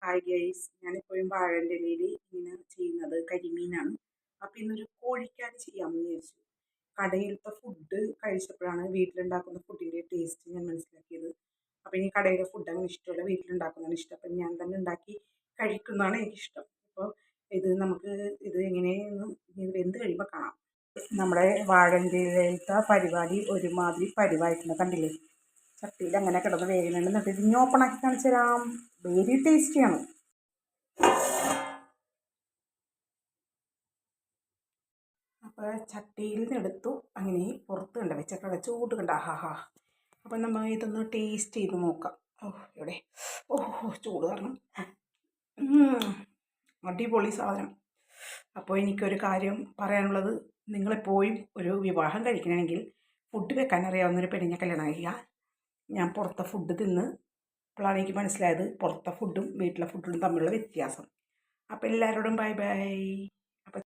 Hi guys, ഞാനിപ്പോഴും വാഴൻ്റെ ഇലയിൽ ഇങ്ങനെ ചെയ്യുന്നത് കരിമീനാണ്. അപ്പം ഇന്നൊരു കോഴിക്കാട് ചെയ്യാമെന്ന് വിചാരിച്ചു. കടയിലത്തെ ഫുഡ് കഴിച്ചപ്പോഴാണ് വീട്ടിലുണ്ടാക്കുന്ന ഫുഡിൻ്റെ ടേസ്റ്റ് ഞാൻ മനസ്സിലാക്കിയത്. അപ്പം ഇനി കടയിലെ ഫുഡ് അങ്ങനെ ഇഷ്ടമല്ല, വീട്ടിലുണ്ടാക്കുന്നതാണ് ഇഷ്ടം. അപ്പം ഞാൻ തന്നെ ഉണ്ടാക്കി കഴിക്കുന്നതാണ് എനിക്കിഷ്ടം. അപ്പോൾ ഇത് എങ്ങനെയെന്ന് ഇത് വെന്ത് കഴിയുമ്പോൾ കാണാം. നമ്മുടെ വാഴൻ്റെ ഇലയിലത്തെ പരിപാടി ഒരുമാതിരി പരിവായിട്ടുണ്ട്, കണ്ടില്ലേ? ചട്ടിയിൽ അങ്ങനെ കിടന്ന് വേഗം എന്നിട്ട് ഇനി ഓപ്പണാക്കി കാണിച്ചു തരാം. വെരി ടേസ്റ്റിയാണ്. അപ്പോൾ ചട്ടിയിൽ നിന്ന് എടുത്തു, അങ്ങനെ പുറത്ത് കണ്ട വെച്ചൊക്കെ ചൂട് കണ്ട, ഹാ. അപ്പം നമ്മൾ ഇതൊന്ന് ടേസ്റ്റ് ചെയ്ത് നോക്കാം. ഇവിടെ ചൂട് കാരണം അടിപൊളി സാധനം. അപ്പോൾ എനിക്കൊരു കാര്യം പറയാനുള്ളത്, നിങ്ങളെപ്പോഴും ഒരു വിവാഹം കഴിക്കണമെങ്കിൽ ഫുഡ് വെക്കാൻ അറിയാവുന്നൊരു പെണ്ണിനെ കല്യാണം കഴിക്കുക. ഞാൻ പുറത്തെ ഫുഡ് തിന്ന് അപ്പോഴാണ് എനിക്ക് മനസ്സിലായത് പുറത്തെ ഫുഡും വീട്ടിലെ ഫുഡും തമ്മിലുള്ള വ്യത്യാസം. അപ്പോൾ എല്ലാവരോടും ബൈ ബൈ.